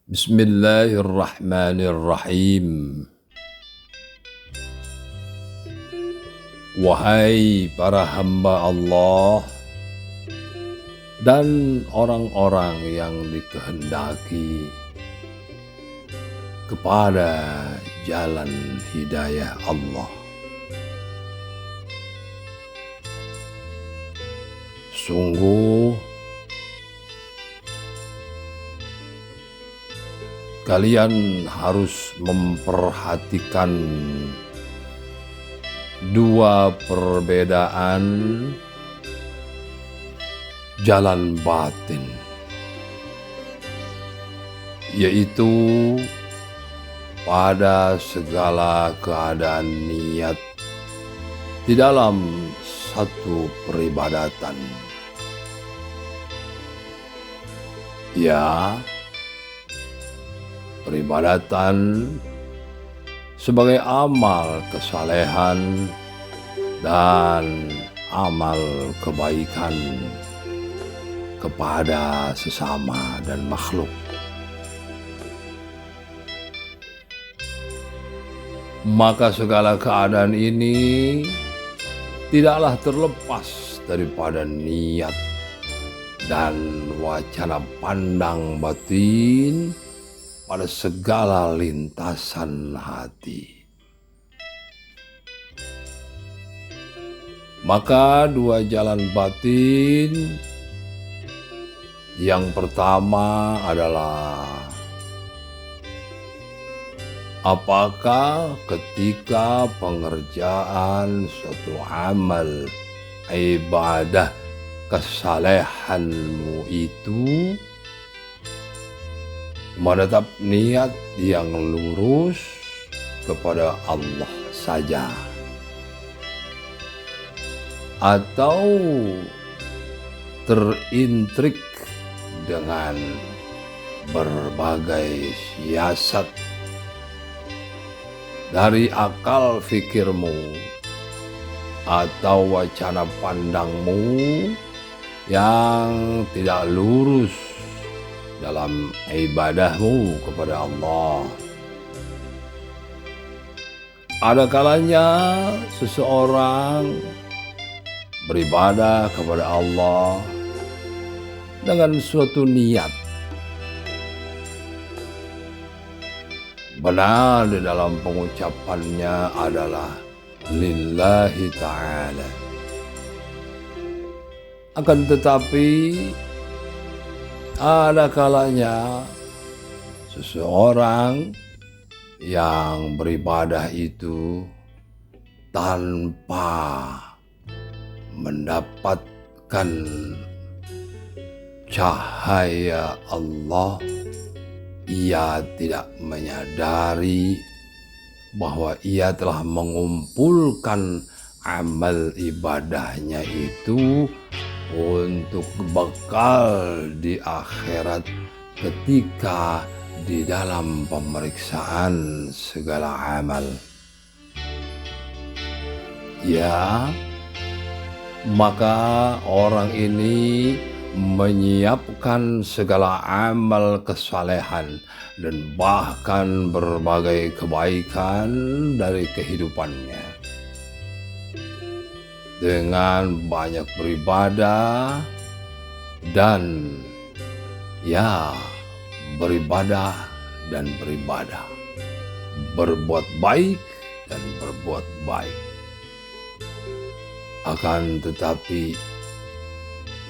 Bismillahirrahmanirrahim. Wahai para hamba Allah dan orang-orang yang dikehendaki kepada jalan hidayah Allah. Sungguh kalian harus memperhatikan dua perbedaan jalan batin, yaitu pada segala keadaan niat di dalam satu peribadatan. Ya, peribadatan sebagai amal kesalehan dan amal kebaikan kepada sesama dan makhluk. Maka segala keadaan ini tidaklah terlepas daripada niat dan wacana pandang batin pada segala lintasan hati. Maka dua jalan batin, yang pertama adalah apakah ketika pengerjaan suatu amal ibadah kesalehanmu itu menetap niat yang lurus kepada Allah saja, atau terintrik dengan berbagai siasat dari akal fikirmu atau wacana pandangmu yang tidak lurus dalam ibadahmu kepada Allah. Ada kalanya seseorang beribadah kepada Allah dengan suatu niat benar di dalam pengucapannya adalah lillahi ta'ala. Akan tetapi ada kalanya seseorang yang beribadah itu tanpa mendapatkan cahaya Allah, ia tidak menyadari bahwa ia telah mengumpulkan amal ibadahnya itu untuk bekal di akhirat ketika di dalam pemeriksaan segala amal. Ya, maka orang ini menyiapkan segala amal kesalehan dan bahkan berbagai kebaikan dari kehidupannya dengan banyak beribadah dan beribadah dan beribadah, berbuat baik dan berbuat baik. Akan tetapi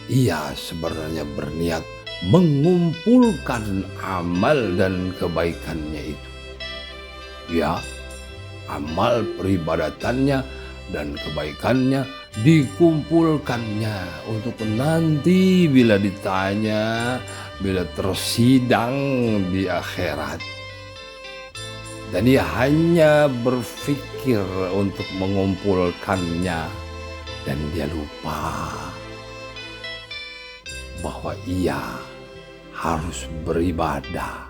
ia sebenarnya berniat mengumpulkan amal dan kebaikannya itu. Ya, amal peribadatannya dan kebaikannya dikumpulkannya untuk nanti bila ditanya, bila tersidang di akhirat. Dan ia hanya berpikir untuk mengumpulkannya dan dia lupa bahwa ia harus beribadah.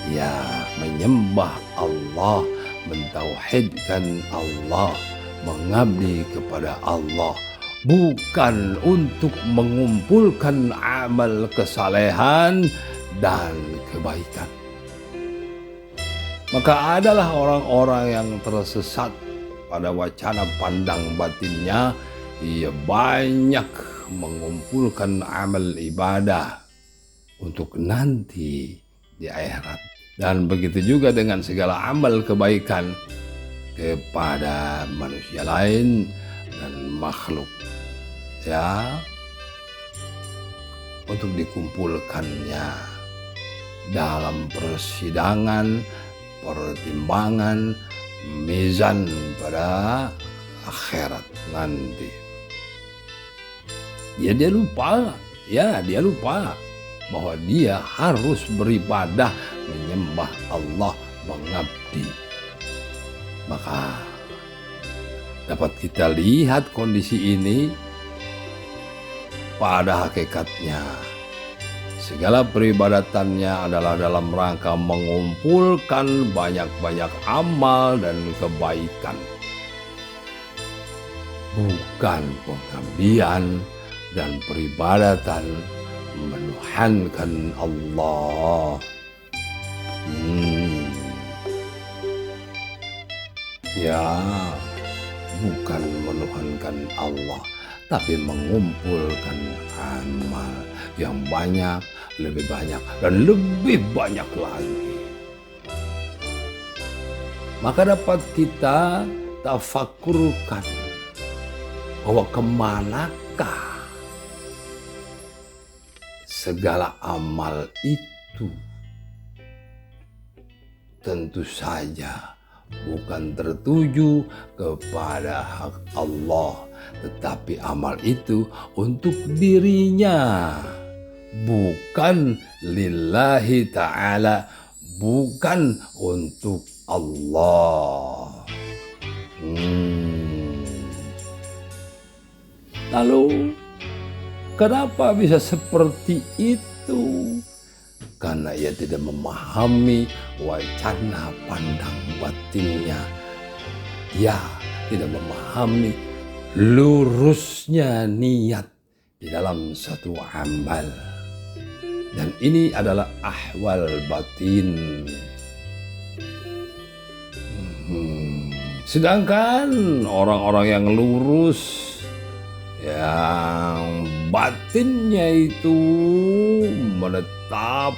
Ia menyembah Allah, mentauhidkan Allah, mengabdi kepada Allah, bukan untuk mengumpulkan amal kesalehan dan kebaikan. Maka adalah orang-orang yang tersesat pada wacana pandang batinnya, ia banyak mengumpulkan amal ibadah untuk nanti di akhirat. Dan begitu juga dengan segala amal kebaikan kepada manusia lain dan makhluk, ya, untuk dikumpulkannya dalam persidangan, pertimbangan, mizan pada akhirat nanti. Dia lupa bahwa dia harus beribadah, menyembah Allah, mengabdi. Maka dapat kita lihat kondisi ini pada hakikatnya. Segala peribadatannya adalah dalam rangka mengumpulkan banyak-banyak amal dan kebaikan. Bukan pengabdian dan peribadatan menuhankan Allah. Ya, bukan menuhankan Allah, tapi mengumpulkan amal yang banyak, lebih banyak, dan lebih banyak lagi. Maka dapat kita tafakurkan bahwa kemanakah segala amal itu. Tentu saja bukan tertuju kepada hak Allah, tetapi amal itu untuk dirinya, bukan lillahi ta'ala, bukan untuk Allah. Lalu kenapa bisa seperti itu? Karena ia tidak memahami wacana pandang batinnya. Ia tidak memahami lurusnya niat di dalam satu amal. Dan ini adalah ahwal batin. Sedangkan orang-orang yang lurus, yang batinnya itu menetap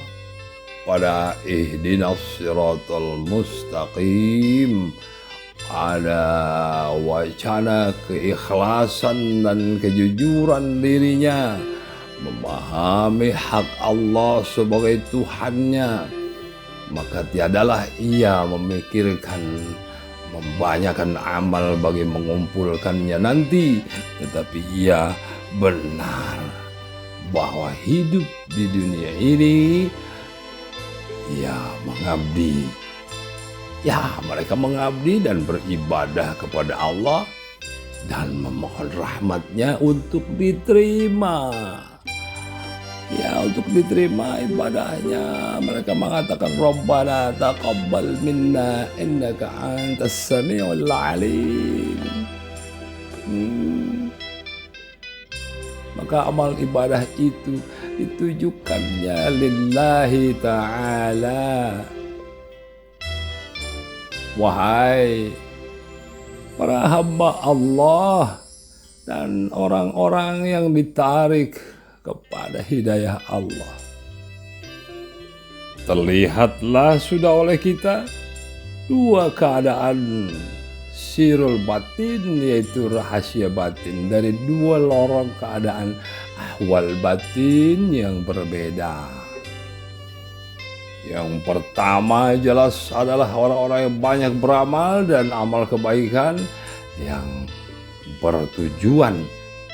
pada ihdinas siratal mustaqim, ada wacana keikhlasan dan kejujuran dirinya, memahami hak Allah sebagai Tuhannya, maka tiadalah ia memikirkan membanyakan amal bagi mengumpulkannya nanti, tetapi ia benar bahwa hidup di dunia ini ia mengabdi. Ya, mereka mengabdi dan beribadah kepada Allah dan memohon rahmatnya untuk diterima. Ya, untuk diterima ibadahnya, mereka mengatakan Rabbana taqabbal minna innaka antas samiul alim. Maka amal ibadah itu ditujukannya lillahi ta'ala. Wahai para hamba Allah dan orang-orang yang ditarik kepada hidayah Allah, terlihatlah sudah oleh kita dua keadaan sirul batin, yaitu rahasia batin, dari dua lorong keadaan ahwal batin yang berbeda. Yang pertama jelas adalah orang-orang yang banyak beramal dan amal kebaikan yang bertujuan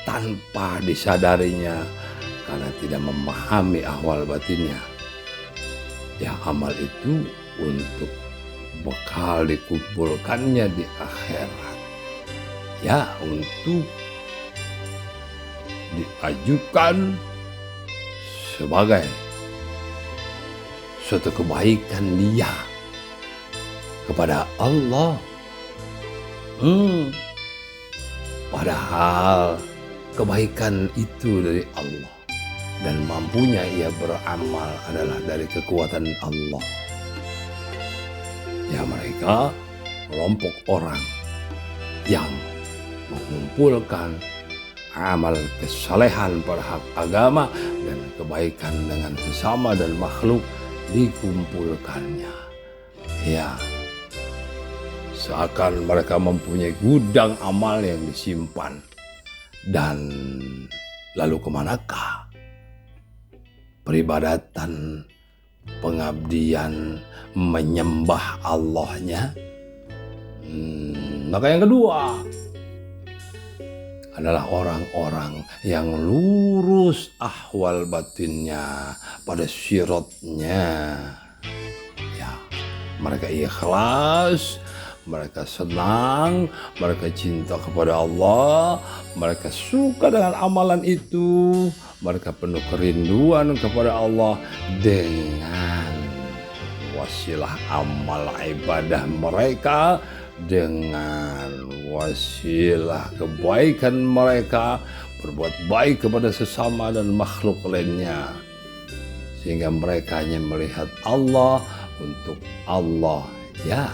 tanpa disadarinya karena tidak memahami ahwal batinnya. Ya, amal itu untuk bekal dikumpulkannya di akhirat. Ya, untuk diajukan sebagai suatu kebaikan dia kepada Allah. Padahal kebaikan itu dari Allah dan mampunya ia beramal adalah dari kekuatan Allah. Ya, mereka kelompok orang yang mengumpulkan amal kesalehan pada hak agama dan kebaikan dengan sesama dan makhluk dikumpulkannya. Ya, seakan mereka mempunyai gudang amal yang disimpan. Dan lalu kemanakah peribadatan, pengabdian, menyembah Allahnya? Maka yang kedua adalah orang-orang yang lurus ahwal batinnya pada syiratnya. Ya, mereka ikhlas, mereka senang, mereka cinta kepada Allah, mereka suka dengan amalan itu, mereka penuh kerinduan kepada Allah dengan wasilah amal ibadah mereka, dengan wasilah kebaikan mereka, berbuat baik kepada sesama dan makhluk lainnya, sehingga mereka hanya melihat Allah untuk Allah, ya,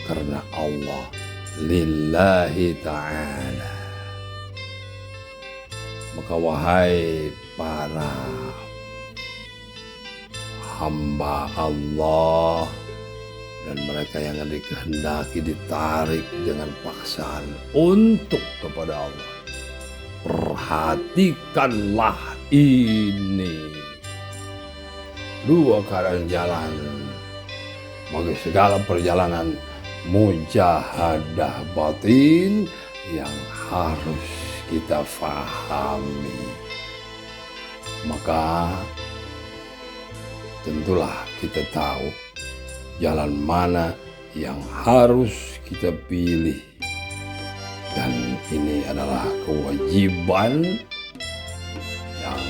karena Allah lillahi ta'ala. Maka wahai para hamba Allah dan mereka yang dikehendaki ditarik dengan paksaan untuk kepada Allah, perhatikanlah ini. Dua keadaan jalan bagi segala perjalanan mujahadah batin yang harus kita fahami. Maka tentulah kita tahu jalan mana yang harus kita pilih, dan ini adalah kewajiban yang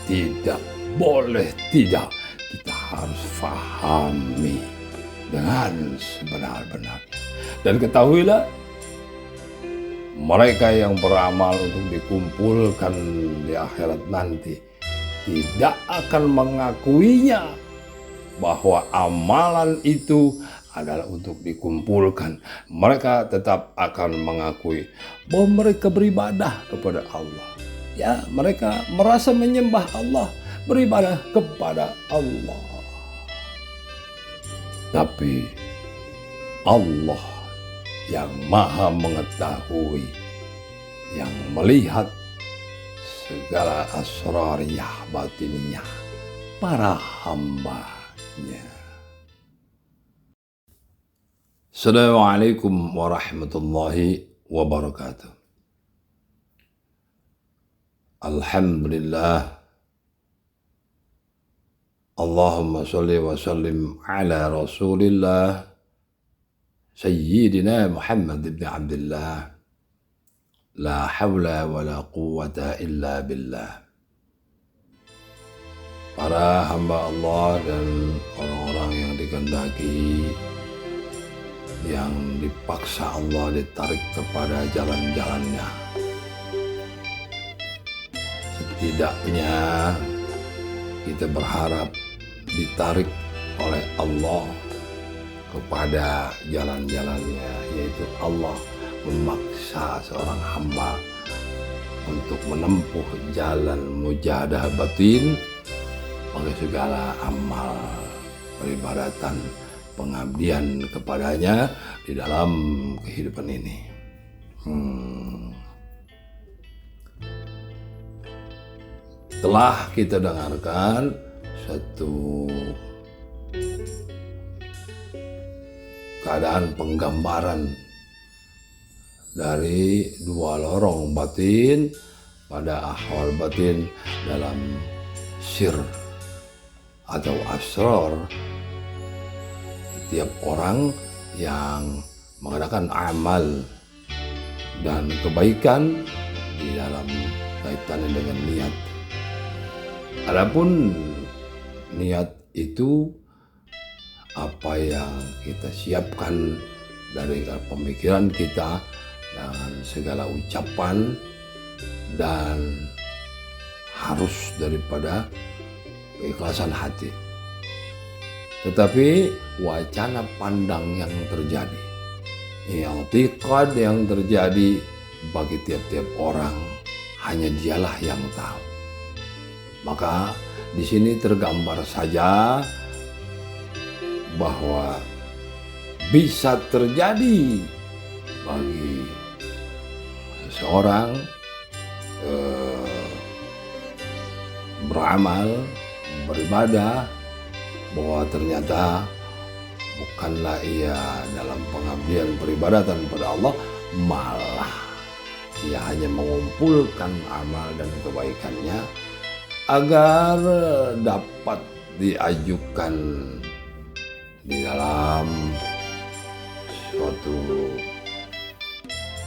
tidak boleh tidak kita harus fahami dengan sebenar-benarnya. Dan ketahuilah, mereka yang beramal untuk dikumpulkan di akhirat nanti tidak akan mengakuinya bahwa amalan itu adalah untuk dikumpulkan. Mereka tetap akan mengakui bahwa mereka beribadah kepada Allah. Ya, mereka merasa menyembah Allah, beribadah kepada Allah. Tapi Allah yang maha mengetahui, yang melihat segala asrariyah batiniyah para hamba. Assalamualaikum warahmatullahi wabarakatuh. Alhamdulillah, Allahumma sholli wa sallim ala rasulillah Sayyidina Muhammad ibn Abdullah, la hawla wa la quwwata illa billah. Para hamba Allah dan orang-orang yang dikehendaki, yang dipaksa Allah ditarik kepada jalan-jalannya, setidaknya kita berharap ditarik oleh Allah kepada jalan-jalannya, yaitu Allah memaksa seorang hamba untuk menempuh jalan mujahadah batin bagi segala amal peribadatan, pengabdian kepadanya di dalam kehidupan ini. Telah kita dengarkan satu keadaan penggambaran dari dua lorong batin pada ahwal batin dalam sir atau asrar setiap orang yang mengadakan amal dan kebaikan di dalam kaitannya dengan niat. Adapun niat itu apa yang kita siapkan dari pemikiran kita dengan segala ucapan dan harus daripada keikhlasan hati. Tetapi wacana pandang yang terjadi, i'tiqad yang terjadi bagi tiap-tiap orang, hanya dialah yang tahu. Maka di sini tergambar saja bahwa bisa terjadi bagi seseorang beramal, beribadah, bahwa ternyata bukanlah ia dalam pengabdian peribadatan pada Allah, malah ia hanya mengumpulkan amal dan kebaikannya agar dapat diajukan di dalam suatu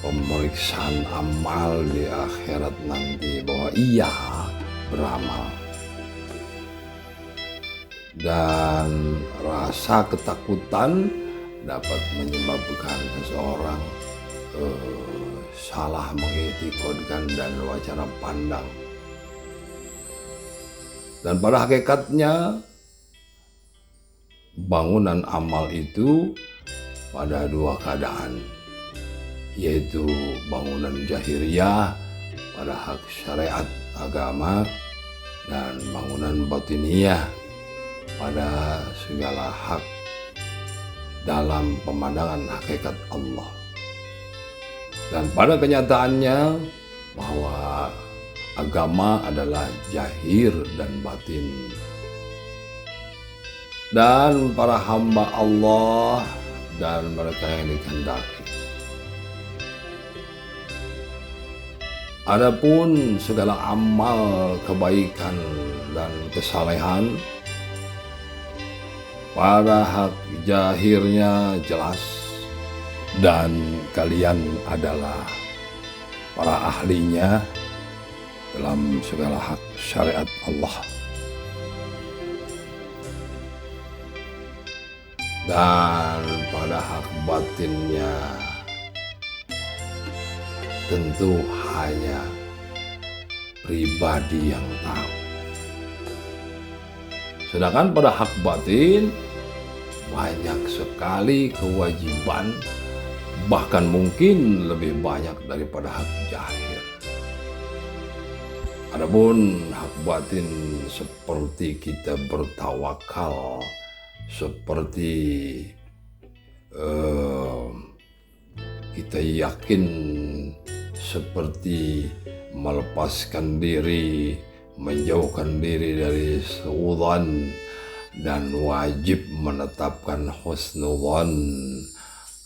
pemeriksaan amal di akhirat nanti, bahwa ia beramal. Dan rasa ketakutan dapat menyebabkan seseorang salah mengiktikadkan dan wacana pandang. Dan pada hakikatnya bangunan amal itu pada dua keadaan, yaitu bangunan jahiliyah pada hak syariat agama, dan bangunan batiniyah pada segala hak dalam pemandangan hakikat Allah. Dan pada kenyataannya bahwa agama adalah zahir dan batin. Dan para hamba Allah dan mereka yang dikehendaki. Adapun segala amal kebaikan dan kesalehan pada hak zahirnya jelas, dan kalian adalah para ahlinya dalam segala hak syariat Allah. Dan pada hak batinnya tentu hanya pribadi yang tahu. Sedangkan pada hak batin banyak sekali kewajiban, bahkan mungkin lebih banyak daripada hak zahir. Adapun hak batin seperti kita bertawakal, seperti kita yakin, seperti melepaskan diri, menjauhkan diri dari suudzon, dan wajib menetapkan husnudzon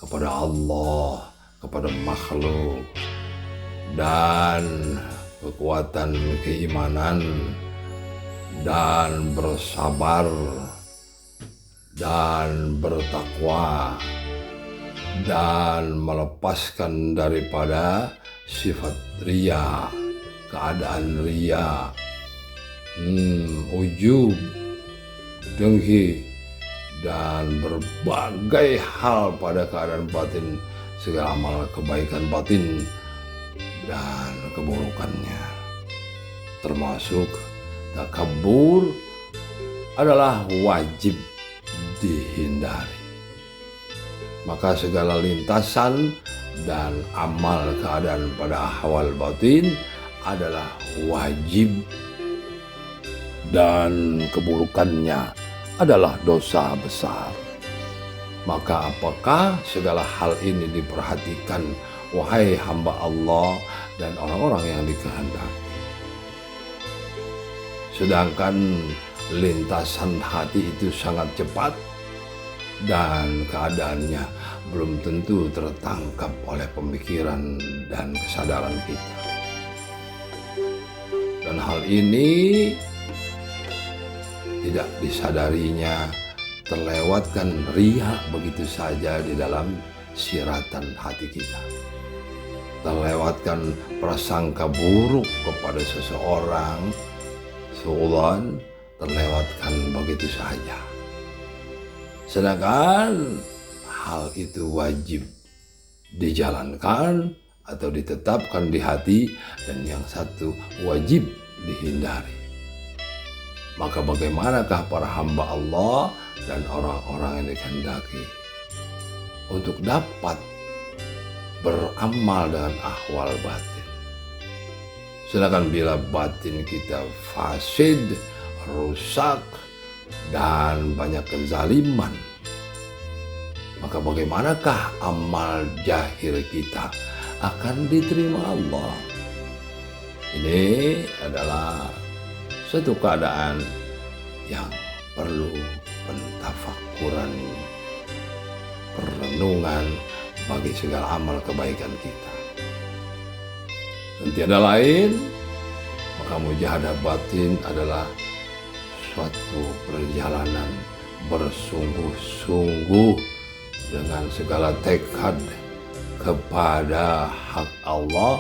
kepada Allah, kepada makhluk, dan kekuatan keimanan, dan bersabar, dan bertakwa, dan melepaskan daripada sifat riya, keadaan riya, ujub, dengki, dan berbagai hal pada keadaan batin, segala amal kebaikan batin dan keburukannya, termasuk takabur, adalah wajib dihindari. Maka segala lintasan dan amal keadaan pada ahwal batin adalah wajib, dan keburukannya adalah dosa besar. Maka apakah segala hal ini diperhatikan, wahai hamba Allah dan orang-orang yang dikehendaki? Sedangkan lintasan hati itu sangat cepat, dan keadaannya belum tentu tertangkap oleh pemikiran dan kesadaran kita. Dan hal ini tidak disadarinya terlewatkan riya begitu saja di dalam siratan hati kita. Terlewatkan prasangka buruk kepada seseorang, suudzon, terlewatkan begitu saja. Sedangkan hal itu wajib dijalankan atau ditetapkan di hati, dan yang satu wajib dihindari. Maka bagaimanakah para hamba Allah dan orang-orang yang dikehendaki untuk dapat beramal dengan ahwal batin? Sedangkan bila batin kita fasid, rusak, dan banyak kezaliman, maka bagaimanakah amal jahir kita akan diterima Allah? Ini adalah suatu keadaan yang perlu pentafakuran, perenungan bagi segala amal kebaikan kita. Dan tiada lain, maka mujahadah batin adalah suatu perjalanan bersungguh-sungguh dengan segala tekad kepada hak Allah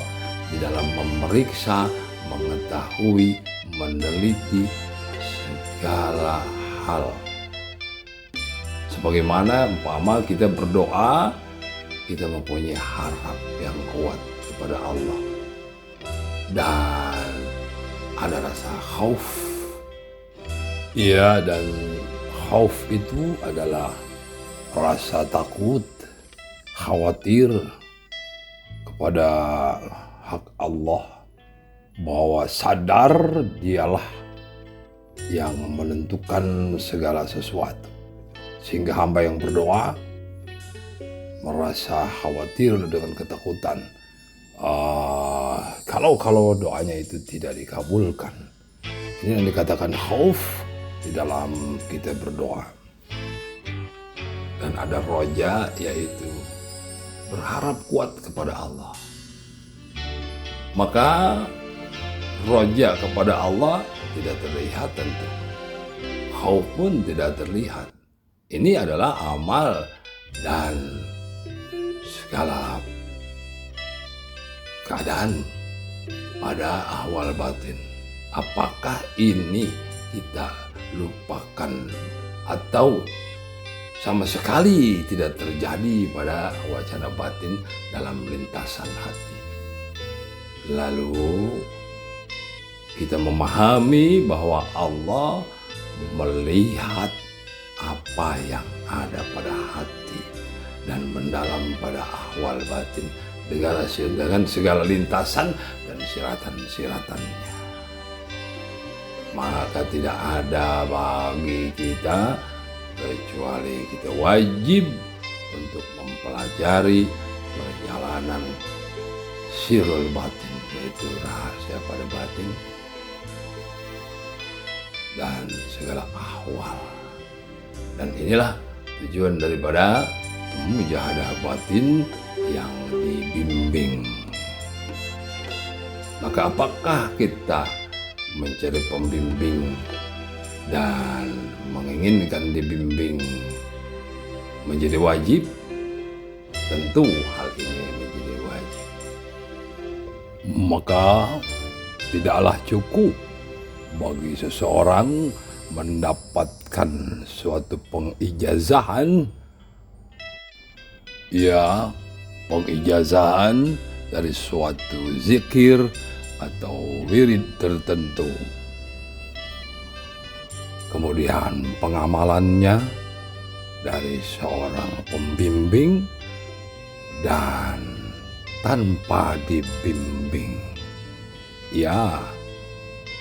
di dalam memeriksa, mengetahui, meneliti segala hal. Sebagaimana umpama kita berdoa, kita mempunyai harap yang kuat kepada Allah dan ada rasa khauf. Iya, dan khauf itu adalah rasa takut, khawatir kepada hak Allah, bahwa sadar dialah yang menentukan segala sesuatu. Sehingga hamba yang berdoa merasa khawatir dengan ketakutan. Kalau doanya itu tidak dikabulkan. Ini yang dikatakan khauf di dalam kita berdoa. Dan ada roja, yaitu berharap kuat kepada Allah. Maka roja kepada Allah tidak terlihat tentu. Khauf pun tidak terlihat. Ini adalah amal dan segala keadaan pada ahwal batin. Apakah ini kita lupakan atau sama sekali tidak terjadi pada wacana batin dalam lintasan hati? Lalu kita memahami bahwa Allah melihat apa yang ada pada hati dan mendalam pada ahwal batin dengan segala lintasan dan siratan-siratannya. Maka tidak ada bagi kita kecuali kita wajib untuk mempelajari perjalanan sirul batin, yaitu rahasia pada batin dan segala ahwal. Dan inilah tujuan daripada mujahadah batin yang dibimbing. Maka apakah kita mencari pembimbing dan menginginkan dibimbing menjadi wajib? Tentu hal ini menjadi wajib. Maka tidaklah cukup bagi seseorang mendapatkan suatu pengijazahan, ya, pengijazahan dari suatu zikir atau wirid tertentu. Kemudian pengamalannya dari seorang pembimbing dan tanpa dibimbing. Ya,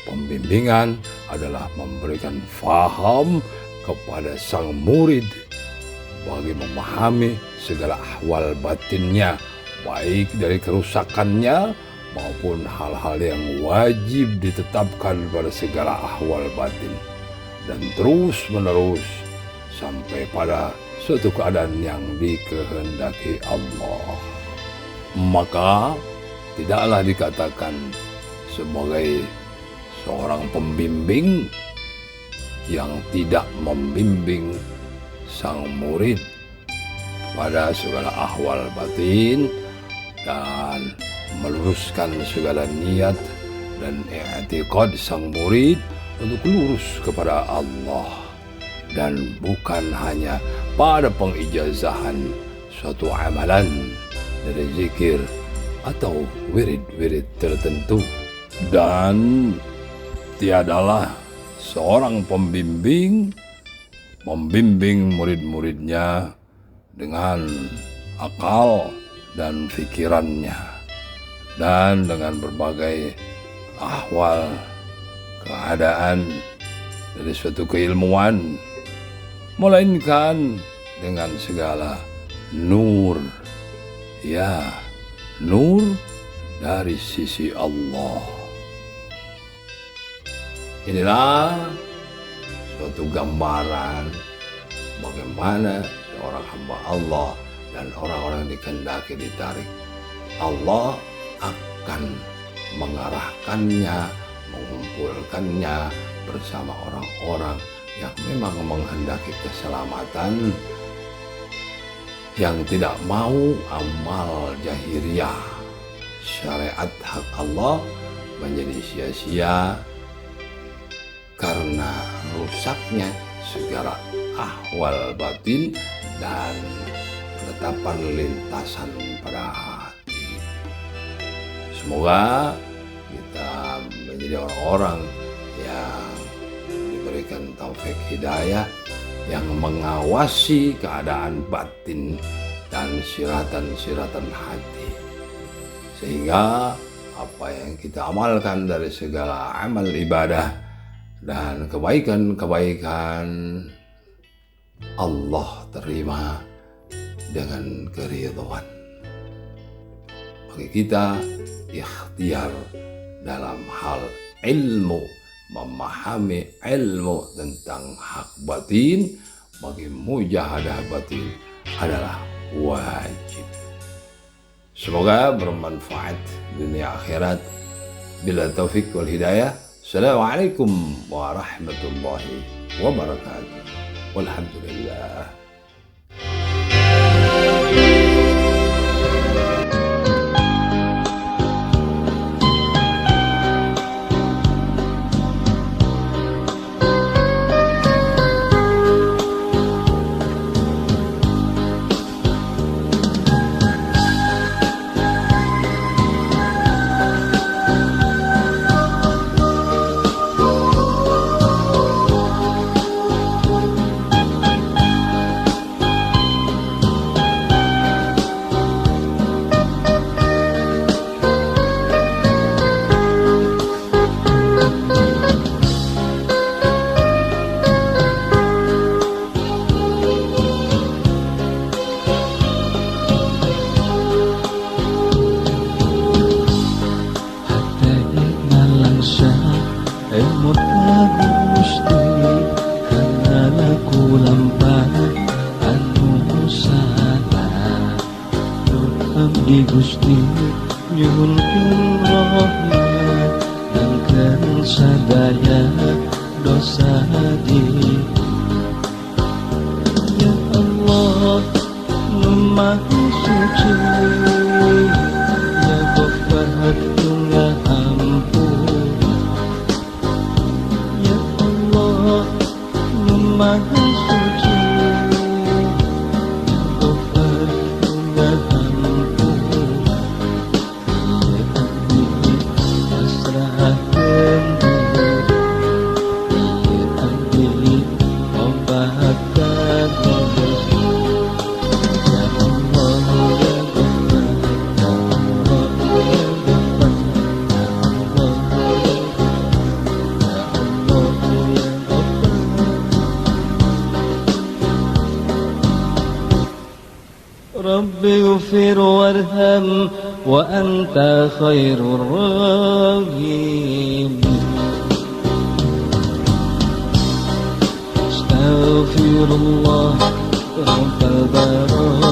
pembimbingan adalah memberikan faham kepada sang murid bagi memahami segala ahwal batinnya, baik dari kerusakannya maupun hal-hal yang wajib ditetapkan pada segala ahwal batin, dan terus menerus sampai pada suatu keadaan yang dikehendaki Allah. Maka tidaklah dikatakan sebagai seorang pembimbing yang tidak membimbing sang murid pada segala ahwal batin dan meluruskan segala niat dan i'tiqad sang murid untuk lurus kepada Allah, dan bukan hanya pada pengijazahan suatu amalan dari zikir atau wirid-wirid tertentu. Dan tiadalah seorang pembimbing membimbing murid-muridnya dengan akal dan pikirannya dan dengan berbagai ahwal keadaan dari suatu keilmuan, melainkan dengan segala nur, ya, nur dari sisi Allah. Inilah suatu gambaran bagaimana seorang hamba Allah dan orang-orang yang dikehendaki ditarik, Allah akan mengarahkannya, mengumpulkannya bersama orang-orang yang memang menghendaki keselamatan, yang tidak mau amal jahiliyah, syariat hak Allah menjadi sia-sia karena rusaknya segala ahwal batin dan penetapan lintasan pada hati. Semoga kita menjadi orang-orang yang diberikan taufik hidayah, yang mengawasi keadaan batin dan siratan-siratan hati, sehingga apa yang kita amalkan dari segala amal ibadah dan kebaikan-kebaikan Allah terima dengan keridhaan. Bagi kita ikhtiar dalam hal ilmu, memahami ilmu tentang hak batin bagi mujahadah batin adalah wajib. Semoga bermanfaat dunia akhirat. Bila taufik wal hidayah. Assalamualaikum warahmatullahi wabarakatuh. Walhamdulillah. Abdi Gusti nyuhunkeun rahmat dan sadaya dosa di ya Allah nu maha suci ya Ghaffar nu ngahampun ya Allah nu maha suci ya Ghaffar nu ngahampun Rabbi ghfir warham wa anta khairur rahim. Astaghfirullah rabbal barah